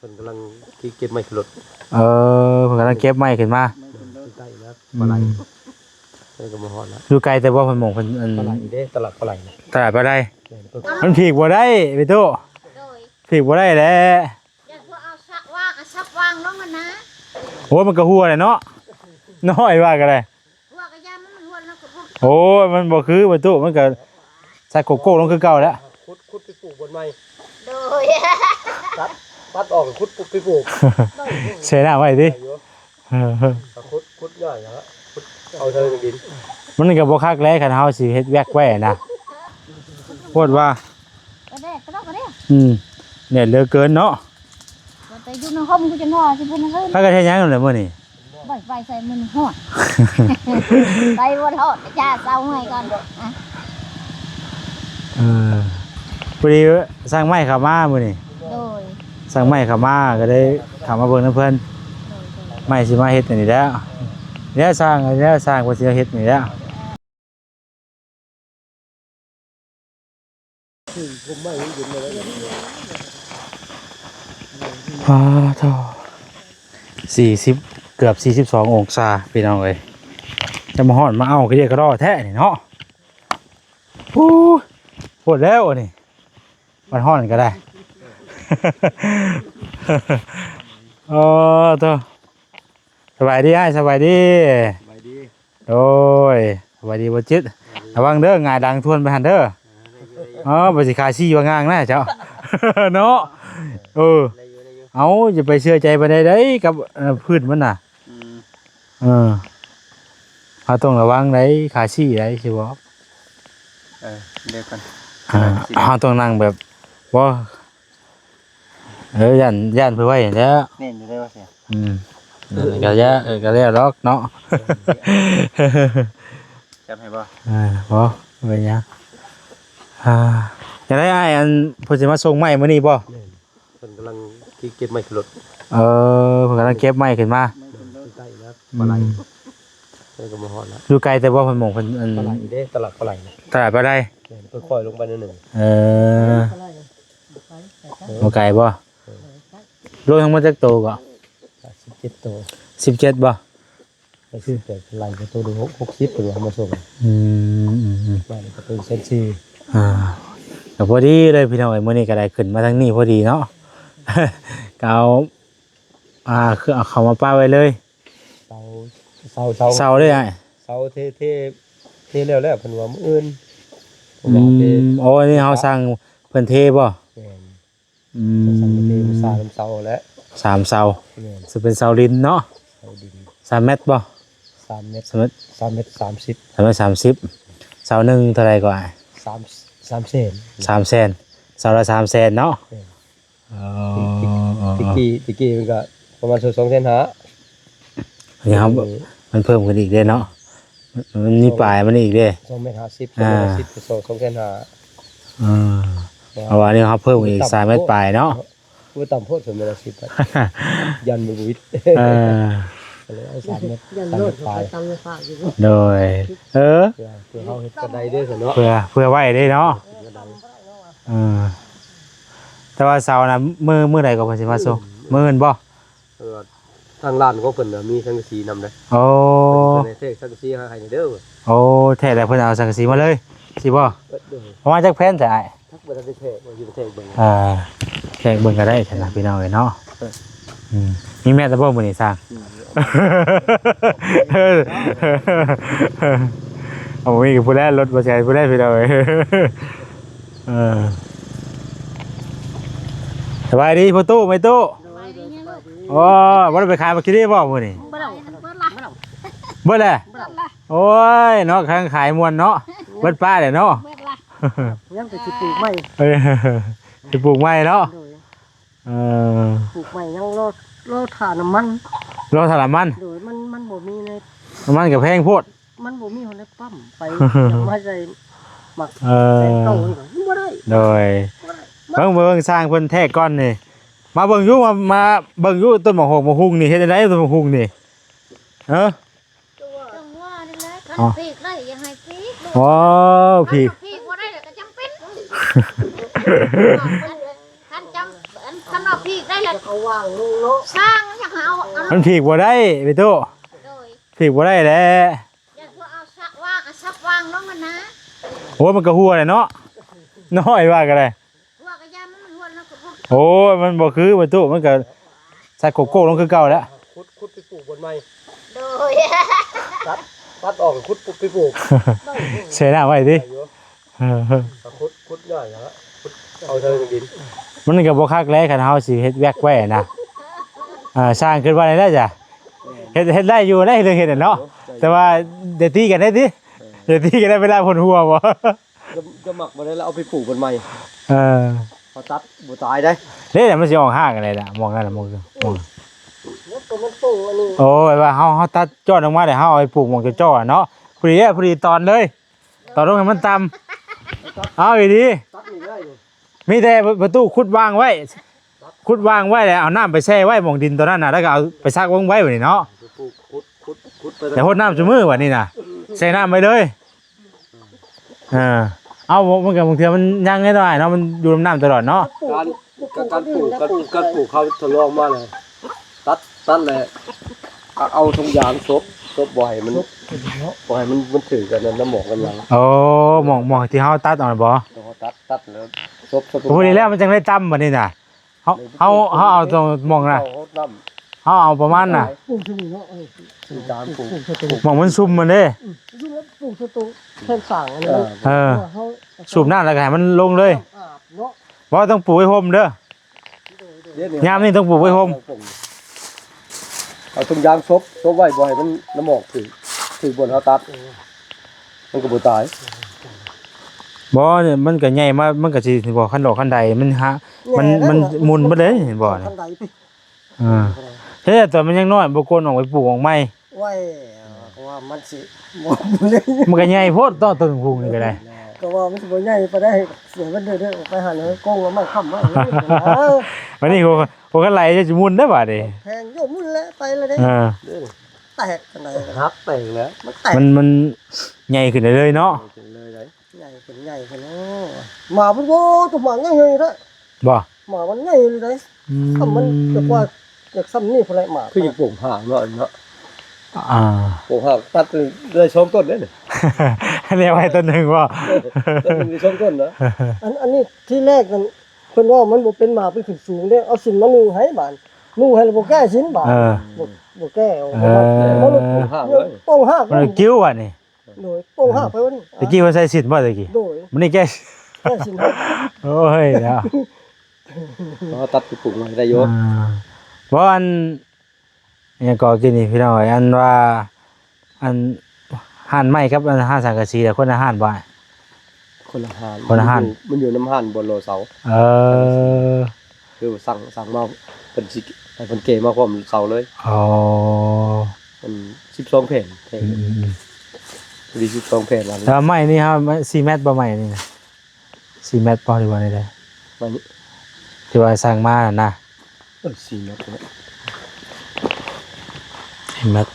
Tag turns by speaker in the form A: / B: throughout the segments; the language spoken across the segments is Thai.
A: พิ่นกำลังเก็บไม้ขึ้นรถ
B: เพิ่นกำลังเก็บไม้ขึ้นมา
A: ใกล้แล้วปลาไหลเพิ่นก็มาฮอดแล้ว
B: อยู่ไกลแต่ว่าเพิ่นหม่องเพิ่น
A: ปลาไหลเด้ตลาดปลาไหล
B: ตลาดบ่ได้มันผีกบ่ได้พี่ตู้ผีกบ่ได้แหละ
C: อยากเอาซักวางลงกันนะ
B: โอ้มันก็หัวเลยเนาะน้อยว่าก็ได้
C: หัวกระยามันหัวแล้วก็
B: โอ้ยมันบ่คือพี่ตู้มันก็ใส่โกโก้ลงคือเก่าแล้ว
A: ขุดไปปลูกบนไม้
C: โดย
A: ตัดออกขุดไปปลูก
B: เสียหน้าไว้ดิ
A: ขุดง่ายนะขุดเอาเธอไปดิน
B: มันก็บ่คักแล้วคันเฮาสิเฮ็ดแวกแว่นะโพดว่า
C: ก็ได้
B: เนี่ยเหลือเกินเนาะ
C: แต่อยู่ในห้องกูจะนอนสิพุ่นเฮ้ย
B: พากันเฮ็ดหยังนั่นแหละมื้อนี้
C: บ่ไฟใส่มันฮอดไปบ่ทอดจ้าเซาให้ก่อน
B: พอดีสร้างไม้เข้ามามื้อนี้
C: โดย
B: สร้างไม้เข้ามาก็ได้เข้ามาเบิ่งนำเพิ่นไม้สิมาเฮ็ดอันนี้แล้วแล้วสร้างเพิ่นสิเฮ็ดนี่แล้วโธ่40เกือบ42องศาพี่น้องเอ้ยจะมาฮ้อนมาเอาก็เรียกกระรอแท้นี่เนาะโอ้โหดแล้วนี่มันฮ้อนก็ได้โอ้โธ่สบายดีอ้ายสบายดีโอ้ยสบายดีบ่จิตระวังเด้อง่ายดังทวนไปหั่นเด้อบ่สิคาซี่ว่างางนะเจ้าเนาะเอาอย่าไปเชื่อใจไปได้กับพืชมันน่ะเขาต้องระวังได้ขาชี้ได้ใช่บ่
A: เดี๋ยวกัน
B: เขาต้องนั่งแบบว่าย่านเพื่อไว้แล้ว
A: นี่อยู่ได้ว่าเสีย
B: ก็แล้วล็อกเนาะ
A: จำให้บ่
B: บ่เป็นยังจะได้อันเพิ่นสิมาส่งไม้มื้อนี้บ่
A: เพิ่นกำลังเก็บไม้ขึ้นรถ
B: เพิ่นกำลังเก็บไม้ขึ้นมา
A: ใกล้แล้วปลาไหลเพิ่นก็มาฮอดแล้ว
B: อยู่ไกลแต่ว่าเพิ่นหม่องเพิ่น
A: ปลาไหลเด้ตลาดปลาไหล
B: ตลาดบ่ได้
A: ค่อยๆลงไปนิดนึง
B: บ่ไกลบ่โลทั้งหมดจักโตก็
A: 17โต
B: 17บ่
A: ไปซื้อแต่ไหลก็โตดู60เพิ่นเอามาส่งไหลก็เป็นเซนซี
B: ก็พอดีเลยพี่น้องเอ้ยมื้อนี้ก็ได้ขึ้นมาทางนี้พอดีเนาะก็เอาคือเอาเข้ามาป้าไว้เลย
A: เสา
B: เลยไอ้
A: เสาเทแล้วเพิ่นว่ามื้ออื่น
B: โอ้นี่เฮาสร้างเพิ่นเทบ่
A: สั่งเทมาสร้างเสาแล้ว
B: 3เสาสิเป็นเสาดินเนาะ
A: เสาดิน
B: 3เมตรบ่
A: 3เมตร30
B: เสานึงเท่าไหร่ก็ไอ้
A: 3เซน
B: 3แสนเสาละ3แสนเนาะ
A: ตะกี้มันก็ประมาณ2เซนหา
B: นี่ครับมันเพิ่มขึ้นอีกเด้เนาะมันมีปลายมันอีกเด้
A: 2เมตร50 2เซนหา
B: เอาว่านี่ครับเพิ่มอีก3เมตรปลายเนาะ
A: ผู้ต่ำโพด2เมตร10ยันบ่วิทย์เลยเอา3เมตรปลาย
B: โดย
A: เพื่อเฮาเฮ็ดกระไดเด้อเนาะ
B: เพื่อไว้ได้เนาะแต่ว่าเสาน่ะมื้อใดก็เพิ่นสิมาส่งมื้ออื่นบ่
A: ทางร้านก็เพิ่นมีสังกะสีนำเด้
B: โอ้
A: เพิ่นเทสังกะสีให้เด้อ
B: โอ้แท้แล้วเพิ่นเอาสังกะสีมาเลยสิบ่เพราะว่าจักแผ่นแต่อ้าย
A: ทักบ่ได้แท้บ่อยู่แท้เบิ่ง
B: แขกเบิ่งก็ได้ซั่นน่ะพี่น้องเอ้ยเนาะมีแม่ตะบ่มื้อนี้สร้างเอามีกับผู้แลรถบ่ใช่ผู้แลพี่น้องเอ้ยสบายดีพ่อตู้ไม่ตู้โอ้บ่ได้ไปขายมากินได้บ่มื้อนี้เบิดแล้วโอ้ยเนาะขายม่วนเนาะเบิดป้าเด้เนาะ
A: ยังสิปลูกไม้
B: สิปลูกไม้เนาะ
A: ปลูกไม้ยังรอถ่านน้ำมัน
B: รอถ่านน้ำมัน
A: โดยมันบ่มีใน
B: น้ำมันก็แพงโพด
A: มันบ่มีคนได้ปั๊มไปมาใส่หมัก
B: ใส่
A: เต้าบ่ได้
B: โดยเบิ่งสร้างเพิ่นแท้ก้อนนี่มาเบิ่งอยู่มาเบิ่งอยู่ต้นหมอกหุ่งนี่เฮ็ดได้ต้นหมอกหุ่งนี่
C: จังว่านี่แหละคันปีกได้ยังให้ปีก
B: อ๋อปีก
C: บ่ได้ก็จำเป็นคันเอาปีกได้แล้ว
A: เอาว่างลงเนาะ
C: สร้างอยากเอา
B: มันผีกบ่ได้ไปตู้
C: โดย
B: ผีกบ่ได้แหละ
C: อยากเอาสักว่างสักวางลงกันนะ
B: โอ้ยมันก็หัวเลยเนาะน้อยว่ากันเลย
C: ว่ากระยามันหัวแล้วก็
B: โอ้ยมันบ่คือไปตู้มันก็ใส่โกโก้ลงคือเก่าแล้ว
A: ขุดไปปลูกบนไม้
C: โดย
A: ตัดออกขุดไปปลูก
B: เสียหน้าไว้ดิ
A: ขุดย่อยแล้วเอาเธอดิน
B: มันก็บ่คักแล้วคันเฮาสิเฮ็ดแวกไว้นะสร้างขึ้นว่าได้จ้ะเฮ็ดได้อยู่ได้เรื่องเฮ็ดเนาะแต่ว่าเดี๋ยวตีกันได้ติเดี๋ยวตีกันได้เวลาผลหัวบ่
A: จะหมักมาได้แล้วเอาไปปลูกบนไม้
B: เออ
A: พอตัดบ่ตายได้
B: เด้มันสิออกห่างกันเลยล่ะมองนั่นน่ะมอง
A: แล้วตัวมันปลูกอันนี้
B: โอ้ยว่าเฮาตัดจอดออกมาได้เฮาเอาไปปลูกหม่องจ้อๆเนาะพอดีตอนเลยตอนลงให้มันต่ำเอาอีดี
A: ตัดนี่ได้อยู่
B: มีแต่ประตูขุดวางไว้แล้วเอาน้ำไปแช่ไว้หม่องดินตัวนั้นน่ะแล้วก็เอาไปซักไว้บัดนี้เนาะ
A: ปลูกขุดไป
B: แต่หดน้ำซุมื้อบัดนี้น่ะใส่น้ำไปเลยเอามันก็บางเทื่อมันยังไงได้เนาะมันอยู่น้ำตลอดเนาะ
A: การปลูกเขาทดลองมาเลยตัดเลยเอาทงยางซบบ่อยมันถือกันน้ำหมอกกันหลัง
B: โอ้หม่องที่เฮาตัดออกน่ะบ่
A: ตัดแล้วซบ
B: พอดีแล้วมันจังได้ต่ำบัดนี้น่ะเฮาเอาตรงหม่องน่ะเฮาเอาประมาณน่ะ
A: ปลูกที่นี่เนาะการปลูก
B: หม่องมันซุ่มมันเด้
A: ยุ่งแล้วปลูกตัวแค่สั่งอันนี้
B: สูบน้ำแล้วก็ให้มันลงเลยว่าต้องปลูกไว้ห่มเด้อยามนี้ต้องปลูกไว้ห่ม
A: เอาทงยางซบไว้บ่อยมันน้ำหมอกถือบนเขาตัดมันก็บ่ตาย
B: บ่เนี่ยมันก็ใหญ่มามันก็สิบ่คันดอกคันใดมันฮะมันหมุนบ่เลยเห็นบ่เนี่ยเฮ้ยแต่มันยังน้อยบ่กวนออกไปปลูกออกใหม่
A: ไว้ว่ามันสิบ่เลย
B: มันก็ใหญ่โพดต้นพุงนี่ก็ได้
A: ก็ว่ามันสิบ่ใหญ่ไปได้เสียมันเด้อไปหาเลยกงว่ามันค้ำไว้
B: วันนี้โหกันไหลจะหมุนได้บ่ดิ
A: แพงโยมุ่นแล้วไปแล้วเด้แตกกันไหนฮักแตกแล้วมันแตก
B: มันใหญ่ขึ้นเลยเนาะ
A: เลยได้ใหญ่ขึ้นเนาะหมามันโว้ตัวหมาใหญ่ๆเด้อ
B: บ่
A: หมามันใหญ่เลยได้ถ้ามันจะว่าอยากซ้ำนี่พุ่นแหละหมาคืออยู่โป่งห่างเนาะเนาะโป่งห่างตัดเลยช่องต้นเด้อ
B: เรียกไว้ต้นนึงบ่
A: ต้นนึงช่องต้นเนาะอันนี้ที่แรกนั้นเพิ่นว่ามันบ่เป็นหมาเป็นขึ้นสูงเด้เอาสินมานุ่งให้บานนุ่งให้แล้วบ่แก้สินบานบ่แก้เอามันโป่งห่างเลยโป่งห่าง
B: มันกิ้วอ่ะนี่
A: โดยโป่งห่างไปว่านี่
B: ตะกี้ว่าใส่สินบ่ตะกี้
A: โดย
B: มันนี่แก
A: แก้สินให้
B: โอ้ยเนาะ
A: ตัดไปปลูกได้โย
B: เพราะอันยังก่อกินนี่พี่น้องอันว่าอันห่านไม้ครับอันห่านสังกะสีแต่คนละห่านบ่
A: คนละห่าน
B: คนละห่าน
A: มันอยู่น้ำห่านบนโลเสา คือสั่งมาเป็นสิให้เป็นเกมาพร้อมเสาเลย
B: อ๋อ
A: มัน12แผ่นดี12แผ่นแล้ว
B: แล้วไม้นี่ครับ4 เมตรบ่ไม้นี่นะ4 เมตรพอดีบ่ได้
A: มัน
B: ที่ว่าสร้างมาน่ะ
A: 4 เมตรนะ
B: 4 เมตร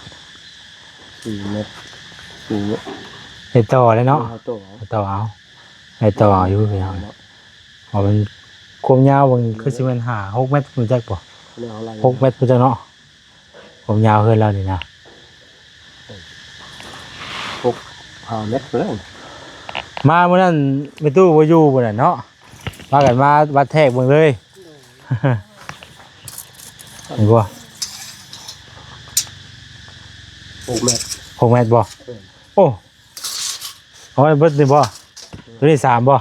A: 4 เมตร4 เมตร
B: เฮ็ดต่อเลยเนาะ
A: เอาตัว
B: ต่อเอาให้ต่อเอาอยู่พี่น้องอ๋อมันความยาวมันคือสิมัน6 เมตรรู้จักบ่
A: เอาอะไร
B: 6 เมตรรู้จักเนาะความยาวเฮือนเรานี่นะ
A: 5 เมตรแล้ว
B: มาเมื่อนั้นไม่ตู้บ่อยู่บ่น่ะเนาะมากันมาวัดแทกเบิ่งเลยเห็นบ่
A: 6 เมตร
B: 6 เมตรบ่โอ้เอาไว้เบิดนี่บ่ตัวนี้3บ่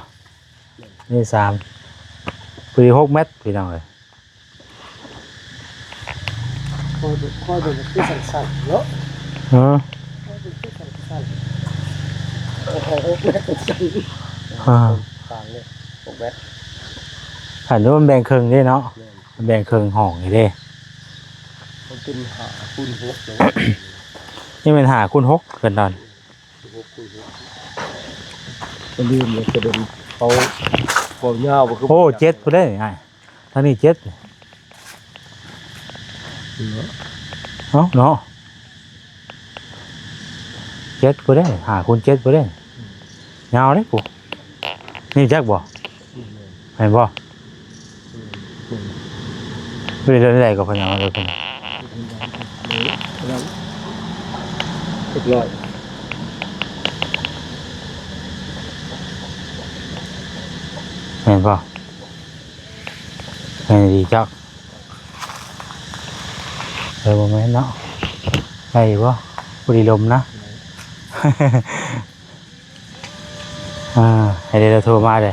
B: นี่3ปี6 เมตรพี่น้องเอ้ย
A: ค่อยๆคือสั่นๆเนาะ
B: ฮะ
A: 6 เมตรสั่น
B: ฮะ
A: ต่างเลย6 เมตร
B: หันดูมันแบ่งครึ่งเด้เนาะมันแบ่งครึ่งห้องนี่เด้
A: มันเป็น5คูณ6เนาะ
B: นี่มัน5คูณ6เพิ่นนอน
A: ก็ลืมเลยจะเป็นเขาบ่ยาวบ่คือ
B: โอ้7พุ่นเด้นี่ทางนี้7เอ้าเนาะ7พุ่นเด้5คูณ7พุ่นเด้ยาวเด้ปุ๊นี่จักบ่เห็นบ่ เรื่อยๆก็เพิ่นเอาเลยเพิ่น
A: อีกร้อย
B: แม่นบ่แม่นดีจักบ่แม่นเนาะได้บ่บุรีลมนะ ให้เดี๋ยวเราโทรมาเด้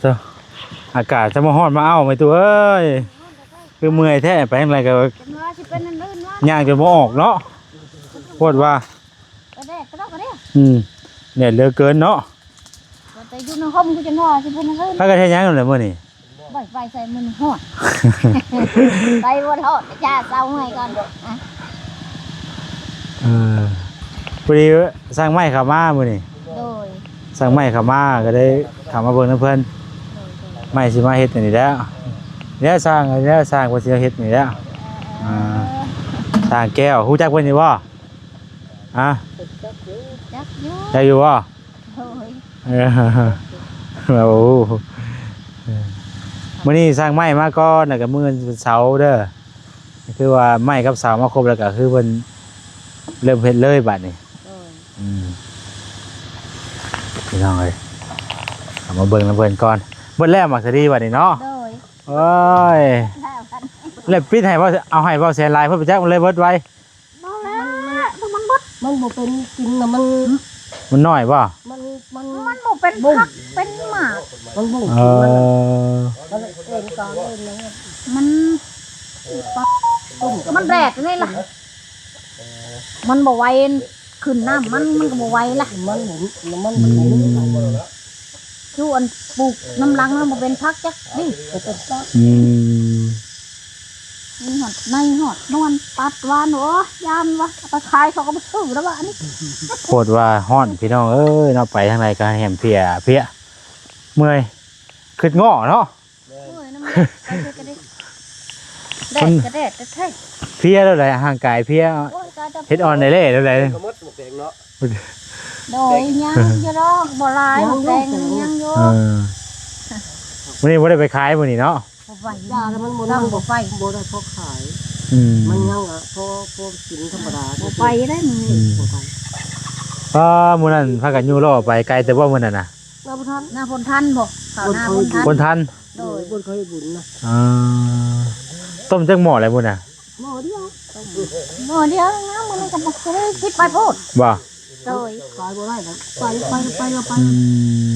B: ตัวอากาศจะมาฮ้อนมาเอาไหมตัวเอ้ยคือเมื่อยแท้ไปทางไรก็
C: จังว่าสิเป็นอันอื่นว่า
B: ย่างจนบ่ออกเนาะโคตรว่า
C: ก็ได้ก็ได้ก็ได้
B: เนี่ยเหลือเกินเนาะ
C: แต่อยู่ในห้องกูจังว่าสิเป็นอันอื่น
B: ถ้าก็แท้ยังนั่นแหละมื้อนี้
C: บ่ไฟใส่มันฮอดไปบ่ทอดจ้าเซาให้ก่อนอ่ะ
B: พอดีสร้างไม้เข้ามามื้อนี้
C: โดย
B: สร้างไม้เข้ามาก็ได้เข้ามาเบิ่งนำเพิ่นไม้สิมาเฮ็ดนี่แหล้วแล้วสร้างแล้วสร้างว่าสิเฮ็ดนี่แหล้วสร้างแก้วฮู้จักเพิ่นอยู่บ่ฮะ
C: จักอยู่
B: ได้อยู่บ่
C: โดย
B: โอ้มื้อนี้สร้างไม้มาก่อนแล้วก็มื้อวันเสาร์เด้อคือว่าไม้กับเสามาครบแล้วก็คือเพิ่นเริ่มเฮ็ดเลยบัดนี้
C: โดย
B: พี่น้องเอ้ยเอามาเบิ่งแล้วเพิ่นก่อนเบิ่งแล้วมักสิดีบัดนี้เนาะ
C: โดย
B: โอ้ย
C: แล้วกัน
B: แล้วปิดให้บ่เอาให้บ่แสนลายเพิ่นไปจักมันเลยเบิดไว้
C: บ่แล้วมันบ่
A: มันบ่เป็นจริงนะมัน
B: มันน้อยบ่
A: มันมัน
C: มันบ่เป็นผักเป็นหมาก
A: มันบุ้ง
B: เอ
A: มัน
B: อ
A: เอ็นกลางเอ็นนะ
C: มันมันแดกนี่ล่ะมันบ่ไหวขึ้นน้ำมันก็บ่ไหวล่ะ
A: มันหมุนมันหมุน
C: ชูอันปลูกน้ำลังแล้วบ่เป็นผักจักดิ
A: เป็นซาก
B: อืม
C: นี่หอดในหอดนวลปัดวานโอ้ยามวะเอาไปขายเขาก็บ่ซื้อแล้ววะอันนี้
B: โคตรว่าฮ้อนพี่น้องเอ้ยเนาะไปทางไหนก็แหมเพลียเมื่อยขึ้นง้อเนาะ
C: โอ้ยน้ำมันไปเถอะก็ได้แดดก็แดดแต่เท่
B: เพลียแล้วแหละห่างกายเพลีย
C: โอ้ยตายจะ
B: เฮ็ดออนได้เลยแล้วแหละ
A: ก็มดหมกแดงเนาะ
C: โดยยังจะรอกบ่ลายบ่แดงยังอยู่
B: วันนี้บ่ได้ไปขายมื้อนี้เนาะ
C: บ่ไหวย
A: าแล้วมันบ่
C: ต้
A: นั่
C: อง งบ่ไป
A: บ่ได้พอขาย มันยังอ่ะพอกินธรรมดา
C: บ่ไปได้มึงนี่
A: บ่ไป
B: ก็มื้อนั้นพากันอยู่รอไปไกลแต่ว่ามื้อนั้นน่ะ
A: น้าบ่ทัน
C: หน้าพนทันบ่ข้าวหน้าพนทัน
B: คนทัน
A: โดยบ่เคยบุญนะ
B: ต้มจักหม้ออะไรมื้อน่ะ
A: หม้อเดียว
C: บ่เดียวนะมึงก็บ่เคยคิดไปพูด
B: บ่
C: โดย
A: ขายบ่ได้นะไปแล้วไป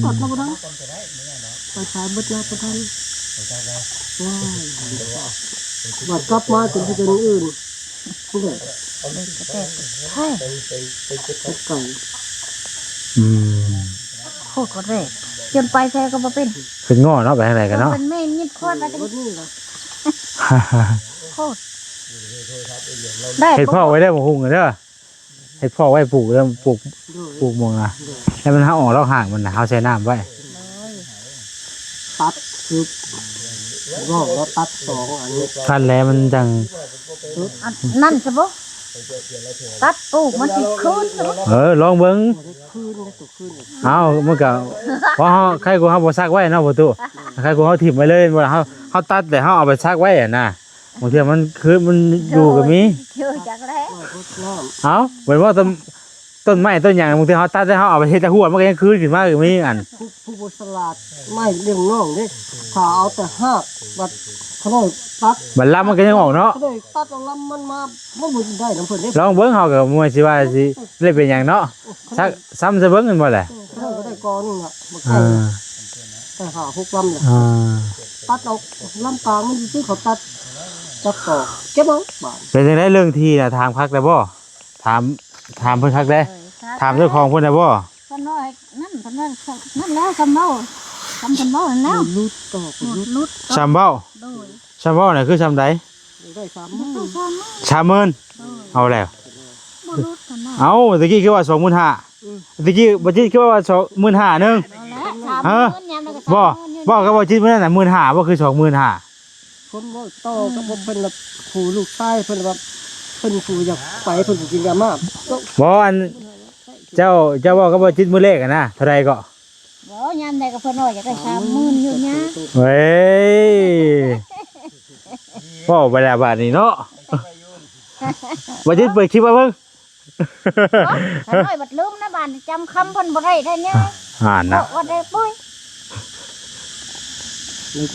A: ตดแล้วบ่ทันไปขายเบิดแล้วบ่ทันว้ายวัดกลับมาจนสิเป็นอื่นผู้ใด
C: ใช่
A: ไก่
C: โคตรก็ได้จนไปแท้ก็บ่เป็น
B: ขึ้นง้อเนาะไปทางไหนกันเนาะ
C: เป็นแม่ยิดโคตรไปจัง
A: บ่นี่ล่ะ
C: โคตรได้
B: เฮ็ดพ่อไว้ได้บ่ฮู้กันเด้อเฮ็ดพ่อไว้ปลูกแล้วปลูกหม่องอ่ะแล้วมันหาออกแล้วห่างมันน่ะเฮาใส่น้ำไว้
A: ตัดคือรอบแล้วตัดสองอันนี้
B: คันแล้วมันจัง
C: อันนั่นซะบ่ตัดปลูกมันสิคืนซะบ่
B: ลองเบิ่ง
A: คืนได้ตัวคืน
B: เอ้ามันก็เพราะเฮาใครกูเฮาบ่ซักไว้เนาะประตูใครกูเฮาถิ่มไว้เลยบ่เฮาตัดแต่เฮาเอาไปซักไว้อ่ะนะบางเทื่อมันคือมันอยู่ก็มี
C: เชื่อจักแล้ว
A: น้
B: เอ้าเหมือนว่าต้นไม้ต้นหยังบางทีเฮาตัดแต่เฮาเอาไปเฮ็ดแต่หัวมันก็ยังคืนขึ้นมาก็มีอัน
A: ำผู้บสลาดไม่เลี้ยงน้องเด้ถ้าเอาแต่หักบัดเขาเลยตัด
B: บัดลำมันก็ยังออกเนาะ
A: เขาเลยตัดเอาลำมันมาบ่บุญได้น้ำเพิ่นเด้
B: ลองเบิ่งเฮาก็มวยสิว่าสิเล่นเป็นหยังเนาะซักซ้ำซะเบิ่งกันบ่แหละ
A: เขาก็ได้กอนึงอ่ะบ่
B: อ่า
A: ใช่แต่หา6ลำเลย
B: อ่า
A: ตัดเอาลำกลางมันสิเขาตัดจับต่อเก็บเอาบาด
B: เป็นจังได๋เรื่องที่น่ะถามคักได้บ่ถามเพิ่นคักได้ถามเจ้าของเพิ่นได้บ่
C: เพิ่นว่านั่นเพิ่นว่านั่นแล้วคำเว้าคำเพิ่นเว้านั่นแล้ว
A: รูดต่อ
C: หม
A: รู
C: ด
A: ด
C: ลุด
B: ชามเบ้า
C: โดย
B: ชามเบ้าน่ะคือชามใด
A: ได้3
C: บ่
A: มื้อ
C: ต้องซ้ำ
B: ชามหมื่นเอาแล้ว
C: บ่ลุดกันเนาะ
B: เอาตะกี้คือว่า25,000ตะกี้บ่จิตคือว่า25,000นึง
C: เอาละ30,000ยามแล้วก็
B: บ่
C: 30,000
B: บ่ก็บ่จิตเพิ่นน่ะ15,000บ่คือ25,000
A: คนบ่ต่อก็บ่เพิ่นละผู้ลูกชายเพิ่นว่าเพิ่นผู้อยากไปเพิ่นกินยามาก็
B: บ่อันเจ้าว่าก็บ่จิตมื้อแรกอะนะเท่าใดก็
C: บ่ยามใดก็เพิ่นว่าอยากได้30,000อยู่หยัง
B: เฮ้ย ว้าวไปแล้วบาดนี้เนาะบ่จิตเปิดคลิปมาเบิ่ง
C: ถ้าน้อยบัดลืมนะบ้านจำคำเพิ่นบ่ได้ได้เนี่ย
B: อ่านนะ
C: ว่าได้ปุ้ย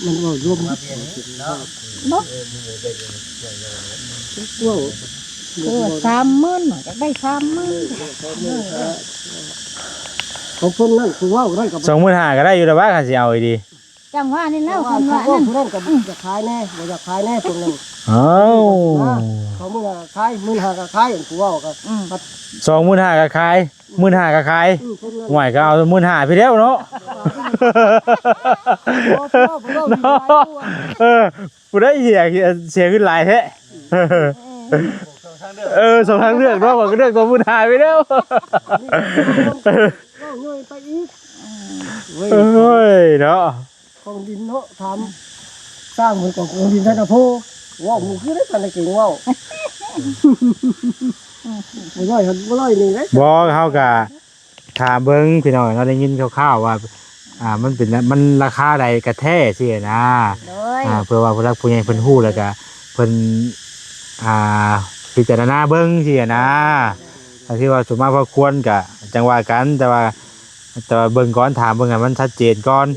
A: มันว่ารวมเนาะ
C: เนาะ
A: ว่า
C: 30,000จะได้30,000
A: ของเพิ่นนั่นคือว่าได้กับ
B: 25,000ก็ได้อยู่แล้วว่าคันสิเอาอีดี
C: จังว่านี่แล้ว
A: ว่า
C: คนว่า
A: เขา
C: นั่น
A: ผู้นั้นกับอยากขายแน่บ่อยากขายแน่ตรงนั้น
B: อ้าว
A: เขามึงขาย15,000ก็ขายอย่างกูว่าก็
B: 25,000ก็ขาย15,000ก็ขายห่วยก็เอา15,000ไปแล้วเนาะ เออกูได้เสียขึ้นหลายแท้สองทางเลือกเนาะก็เลือกตัว15,000ไปแล้ว
A: ก็เงยไปอีก
B: เอ้ยเนาะ
A: ของดินเนาะทำสร้างเหมือนกับของดินท่านโพว่าหมูคือได้กันเก่งว่าบ่ย่อยหันบ่ย่อยนี่เด้
B: บ่เฮาก็ถามเบิ่งพี่น้องเราได้ยินคร่าวๆว่ามันเป็นมันราคาใดกระแท้สินะ
C: โดย
B: เพื่อว่าผู้รักผู้ใหญ่เพิ่นฮู้แล้วก็เพิ่นพิจารณาเบิ่งสินะถ้าที่ว่าสมมาพอควรก็จังว่ากันแต่ว่าเบิ่งก่อนถามเบิ่งให้มันชัดเจนก่อน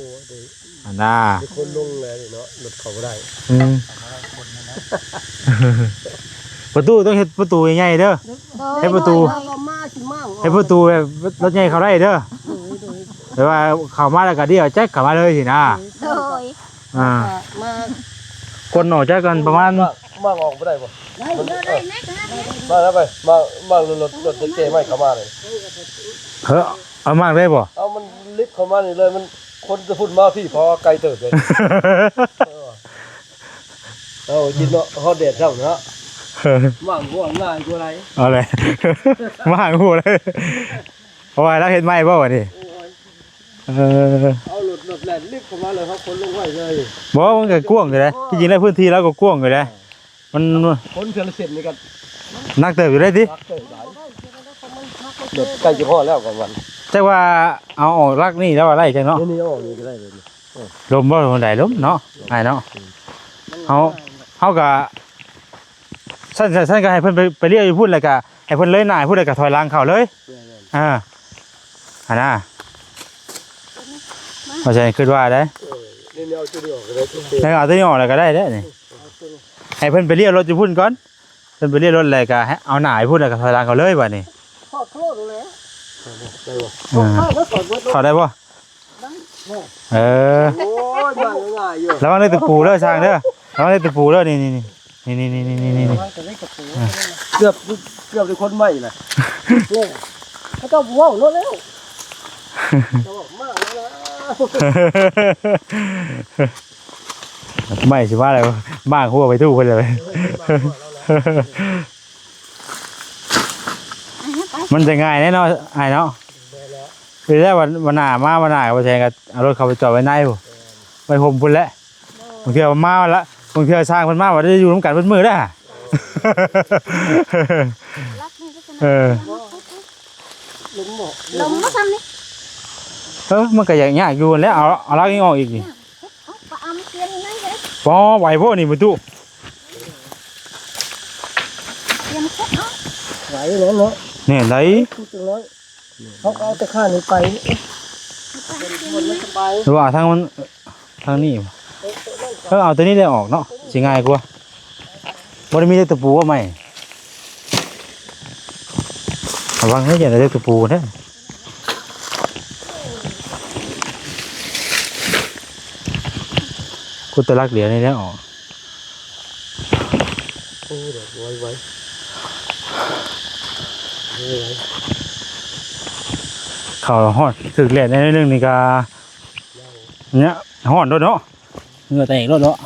B: นะ
A: คนลงเลยเนาะรถเขาบ่ได้
B: ประตูต้องเฮ็ดประตูใหญ่ๆเด้อ ให้ประตู
A: มาสิมา
B: ให้ประตูแบบรถใหญ่เข้าได้เด้อแต่ว่าเข้ามาแล้วก็เดี๋ยวแจ็คเข้ามาเลยสินะ
C: โดย
B: อ่า
A: มา
B: คนออกจากกันประมาณ
A: มาออกบ่ได้บ่
C: ได้นะครั
A: มาแล้วไปมารถเก๋ไม่เข้ามาเลย
B: เอามากได้บ่
A: เอามันลิฟต์เข้ามานี่เลยมันคนจะพูดมาพี่พอไกลเติบเลยเอาจินเนาะฮอดเดดเท่าเนาะว่างง่ายกว่าอะไร
B: เอาเลย มาหาหูเลยเพราะว่าเราเห็นไหมบ่วะนี่
A: เอารถแล่นลิฟต์เข้ามาเลยเขาคนลงไว้เลย
B: บ่มันก็กว้างอยู่เลยจริงๆแล้วพื้นที่เราก็กว้างอยู่เลยมัน
A: คนเทือนละเสร็จนี่กัน
B: นักเติบอยู่ได้ดิ
A: รักเติบหลายรถใกล้จะพอแล้วกับวัน
B: แต่ว่าเอาออกลักนี่แล้วอะไรจังเนาะ
A: นี่ออกนี่ก็ได้เลย
B: ลมบ่คนใดลมเนาะไอ้เนาะเฮาก็สั้นก็ให้เพิ่นไปเรียกอยู่พุ่นแล้วก็ให้เพิ่นเลยหน้าพุ่นแล้วก็ถอยหลังเข้าเลยน่ะเข้าใจคิดว่าได้
A: นี่เอาตัวนี้ออกเลย
B: แล้วเอาตัวนี้ออกแล้วก็ได้เด้นี่ให้เพิ่นไปเรียกรถอยู่พุ่นก่อนเพิ่นไปเรียกรถแล้วก็ให้เอาหน้าให้พุ่นแล้วก็ถอยหลังเข้าเลยบัดนี้
A: ทอดโคตรเลยได้บ่ข้าวแล้วสดเบิด
B: เข้าได้บ่โอ้ย
A: ง่ายอยู่
B: ระวังได้ตะปูเด้อช่างเด้อระวังได้ตะปูเด้อนี่
A: เกือบเป็นคนใหม่น่ะเนี่ยเขาเจ้าว้าวรถแล้วจะบอกมากแล้วนะ
B: ไม่สิว่าอะไรบ้างหัวไปตู้เพิ่นเลยมันจะง่ายแน่นอนไอ้เนาะคือได้วันหน้าวันหน้าบ่แซงก็เอารถเข้าไปจอดไว้ในพุ่นไปห่มพุ่นแล้วบางเทื่อมาละบางเทื่อสร้างเพิ่นมาว่าได้อยู่ร่วมกันเพิ่นมื้อเด้อ
C: ลมมาทำนี่
B: มันก็อย่างยากอยู่แล้วเอาลักนี้ออกอีกนี่
C: ปลาเกียนนั่นเลย
B: ปอไหวพวกนี่ประตู
C: เกียนคุกเนาะ
A: ไหวแล้วเนาะ
B: เนี่ยไหน
A: พูดจังน้อยเขาเอาแต่ข้านี่ไปมันไม่สบาย
B: หรือว่าทางนี้เอาตัวนี้ได้ออกเนาะสิง่ายกว่าบ่ได้มีแต่ตะปูว่าไหมระวังให้อย่าได้ตะปูนะกูตะลักเหลียวนี่ได้ออก
A: โอ้เดี๋ยวไว้
B: เขาฮอดถึกแหล่ในเรื่องนี้ก็เนี่ยฮอดด้วยเนาะเหงื่อแตกด้วยเนาะ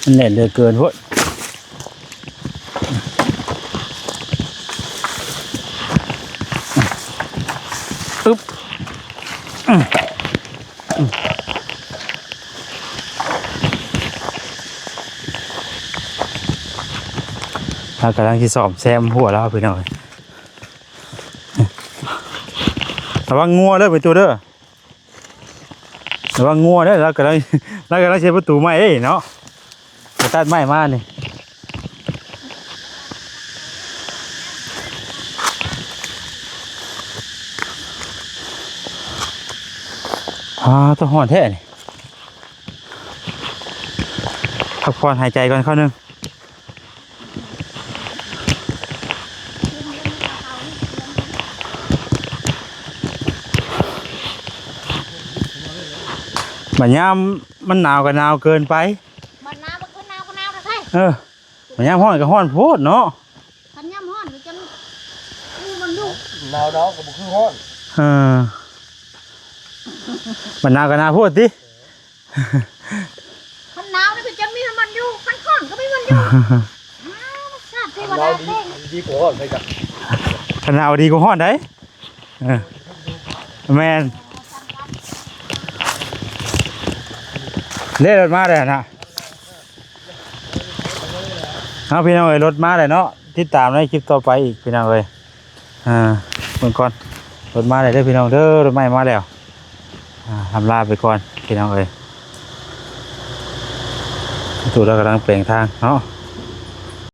B: มันแหล่นเหลือเกินพวกเรากำลังที่สอบแซมหัวแล้วพี่น้อย ระวังงัวเด้อไปตัวเด้อระวังงัวเด้อแล้วก็ใช้ประตูไม้เด้เนาะไปตัดไม้มานี่ต้องหอนแท้นี่พักผ่อนหายใจก่อนเข้านึงมันยามมันหนาวก็หนาวเกินไป
C: มันหนาวมันก็หนาวนะใช่
B: มันยามร้อนก็ร้อนโพดเนาะ
C: คันย่ำฮ้อนก็จังมันอยู่
A: หนาวก็บ่คือร้อน
B: มันหนาวก็หนาวโพดติ
C: คันหนาวนี่ก็จะมีมันอยู่คันร้อนก็มีมันอยู่ชาติเทวดาเพ่ง
A: ดีกว่าร้อนไปจ้ะ
B: ขนาดดีกว่าฮ้อนได้แมนเล่รถมาเลยนะเอาพี่น้องเอ้ยรถมาเลยเนาะติดตามในคลิปต่อไปอีกพี่น้องเอ้ยเมื่อก่อนรถมาเลยเด้อพี่น้องเด้อรถใหม่มาแล้วทำลาไปก่อนพี่น้องเอ้ยถูกแล้วกำลังเปลี่ยนทางเนาะ